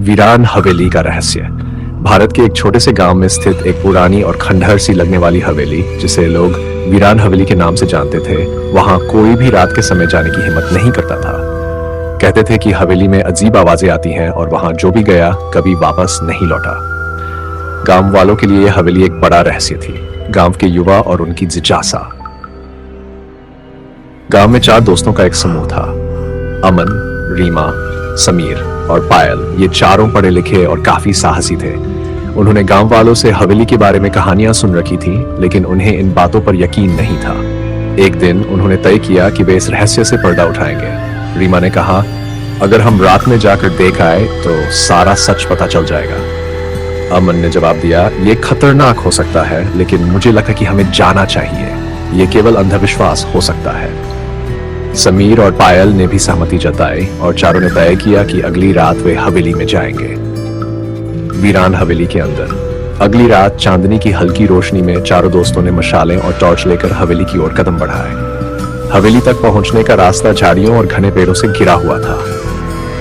वीरान हवेली का रहस्य। भारत के एक छोटे से गांव में स्थित एक पुरानी और खंडहर सी लगने वाली हवेली, जिसे लोग वीरान हवेली के नाम से जानते थे, वहां कोई भी रात के समय जाने की हिम्मत नहीं करता था। कहते थे कि हवेली में अजीब आवाजें आती हैं और वहां जो भी गया कभी वापस नहीं लौटा। गांव वालों के लिए यह हवेली एक बड़ा रहस्य थी, गांव के युवा और उनकी जिज्ञासा। गांव में 4 दोस्तों का एक समूह था। अमन, रीमा, समीर और पायल, ये चारों पढ़े लिखे और काफी साहसी थे। उन्होंने गांव वालों से हवेली के बारे में कहानियां सुन रखी थी, लेकिन उन्हें इन बातों पर यकीन नहीं था। एक दिन उन्होंने तय किया कि वे इस रहस्य से पर्दा उठाएंगे। रीमा ने कहा, अगर हम रात में जाकर देख आए तो सारा सच पता चल जाएगा। अमन ने जवाब दिया, ये खतरनाक हो सकता है, लेकिन मुझे लगता कि हमें जाना चाहिए। ये केवल अंधविश्वास हो सकता है। समीर और पायल ने भी सहमति जताई और चारों ने तय किया कि अगली रात वे हवेली में जाएंगे। वीरान हवेली के अंदर अगली रात चांदनी की हल्की रोशनी में चारों दोस्तों ने मशालें और टॉर्च लेकर हवेली की ओर कदम बढ़ाए। हवेली तक पहुंचने का रास्ता झाड़ियों और घने पेड़ों से घिरा हुआ था।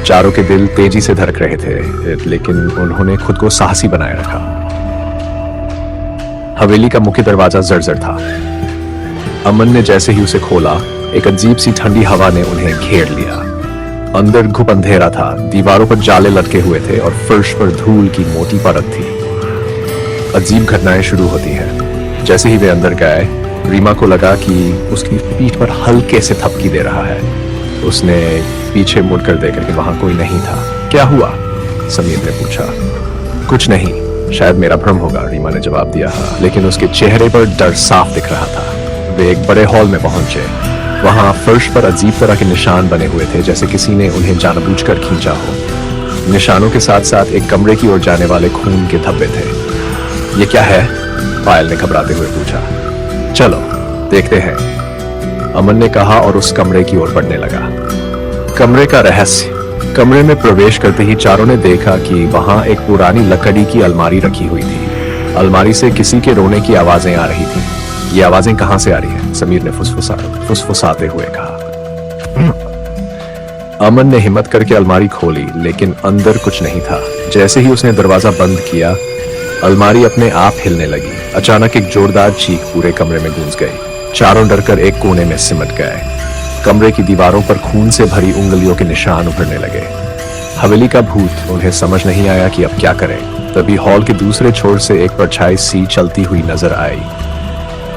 चारों के दिल तेजी से धड़क रहे थे, लेकिन उन्होंने खुद को साहसी बनाए रखा। हवेली का मुख्य दरवाजा जर्जर था। अमन ने जैसे ही उसे खोला, एक अजीब सी ठंडी हवा ने उन्हें घेर लिया। अंदर घुप अंधेरा था, दीवारों पर जाले लटके हुए थे और फर्श पर धूल की मोटी परत थी। अजीब घटनाएं शुरू होती हैं। जैसे ही वे अंदर गए, रीमा को लगा कि उसकी पीठ पर हल्के से थपकी दे रहा है। उसने पीछे मुड़कर देखा कि वहां कोई नहीं था। क्या हुआ? समीर ने पूछा। कुछ नहीं, शायद मेरा भ्रम होगा, रीमा ने जवाब दिया, लेकिन उसके चेहरे पर डर साफ दिख रहा था। वे एक बड़े हॉल में पहुंचे। वहां फर्श पर अजीब तरह के निशान बने हुए थे, जैसे किसी ने उन्हें जानबूझकर खींचा हो। निशानों के साथ साथ एक कमरे की ओर जाने वाले खून के धब्बे थे। ये क्या है? पायल ने घबराते हुए पूछा। चलो देखते हैं, अमन ने कहा और उस कमरे की ओर बढ़ने लगा। कमरे का रहस्य। कमरे में प्रवेश करते ही चारों ने देखा कि वहां एक पुरानी लकड़ी की अलमारी रखी हुई थी। अलमारी से किसी के रोने की आवाजें आ रही थी। ये आवाजें कहां से आ रही हैं? समीर ने फुसफुसाते हुए कहा। अमन ने हिम्मत करके अलमारी खोली, लेकिन अंदर कुछ नहीं था। जैसे ही उसने दरवाजा बंद किया, अलमारी अपने आप हिलने लगी। अचानक एक जोरदार चीख पूरे कमरे में गूंज गई। चारों डरकर एक कोने में सिमट गए। कमरे की दीवारों पर खून से भरी उंगलियों के निशान उभरने लगे। हवेली का भूत। उन्हें समझ नहीं आया कि अब क्या करें। तभी हॉल के दूसरे छोर से एक परछाई सी चलती हुई नजर आई।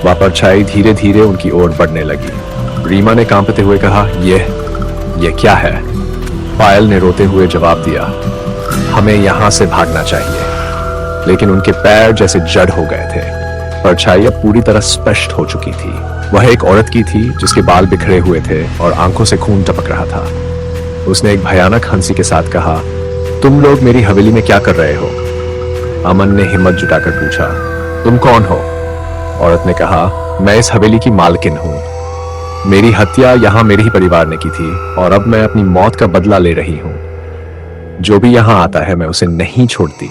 वह परछाई धीरे धीरे उनकी ओर बढ़ने लगी। रीमा ने कांपते हुए कहा, ये क्या है? पायल ने रोते हुए जवाब दिया, हमें यहां से भागना चाहिए। लेकिन उनके पैर जैसे जड़ हो गए थे। परछाई अब पूरी तरह स्पष्ट हो चुकी थी। वह एक औरत की थी, जिसके बाल बिखरे हुए थे और आंखों से खून टपक रहा था। उसने एक भयानक हंसी के साथ कहा, तुम लोग मेरी हवेली में क्या कर रहे हो? अमन ने हिम्मत जुटाकर पूछा, तुम कौन हो? औरत ने कहा, मैं इस हवेली की मालकिन हूं। मेरी हत्या यहां मेरे ही परिवार ने की थी और अब मैं अपनी मौत का बदला ले रही हूं। जो भी यहां आता है मैं उसे नहीं छोड़ती।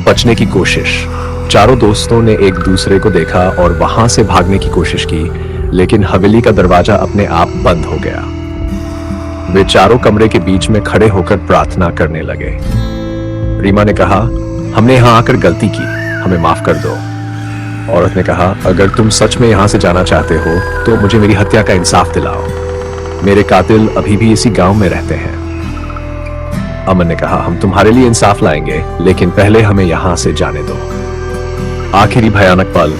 बचने की कोशिश। चारों दोस्तों ने एक दूसरे को देखा और वहां से भागने की कोशिश की, लेकिन हवेली का दरवाजा अपने आप बंद हो गया। वे चारों कमरे के बीच में खड़े होकर प्रार्थना करने लगे। रीमा ने कहा, हमने यहां आकर गलती की, हमें माफ कर दो। औरत ने कहा, अगर तुम सच में यहां से जाना चाहते हो तो मुझे मेरी हत्या का इंसाफ दिलाओ। मेरे कातिल अभी भी इसी गांव में रहते हैं। अमन ने कहा, हम तुम्हारे लिए इंसाफ लाएंगे, लेकिन पहले हमें यहां से जाने दो। आखिरी भयानक पल।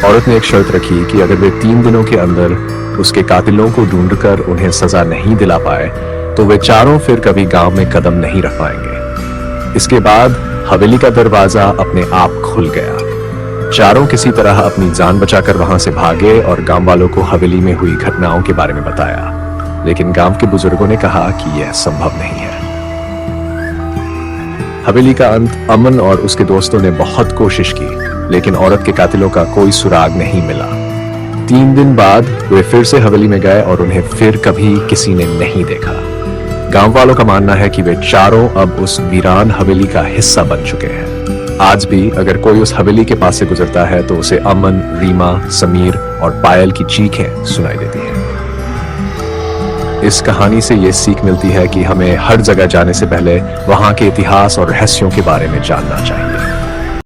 औरत ने एक शर्त रखी कि अगर वे 3 दिनों के अंदर उसके कातिलों को ढूंढकर उन्हें सजा नहीं दिला पाए तो वे चारों फिर कभी गांव में कदम नहीं रख पाएंगे। इसके बाद हवेली का दरवाजा अपने आप खुल गया। चारों किसी तरह अपनी जान बचाकर वहां से भागे और गांव वालों को हवेली में हुई घटनाओं के बारे में बताया, लेकिन गांव के बुजुर्गों ने कहा कि यह संभव नहीं है। हवेली का अंत। अमन और उसके दोस्तों ने बहुत कोशिश की, लेकिन औरत के कातिलों का कोई सुराग नहीं मिला। 3 दिन बाद वे फिर से हवेली में गए और उन्हें फिर कभी किसी ने नहीं देखा। गांव वालों का मानना है कि वे चारों अब उस वीरान हवेली का हिस्सा बन चुके हैं। आज भी अगर कोई उस हवेली के पास से गुजरता है तो उसे अमन, रीमा, समीर और पायल की चीखें सुनाई देती हैं। इस कहानी से ये सीख मिलती है कि हमें हर जगह जाने से पहले वहां के इतिहास और रहस्यों के बारे में जानना चाहिए।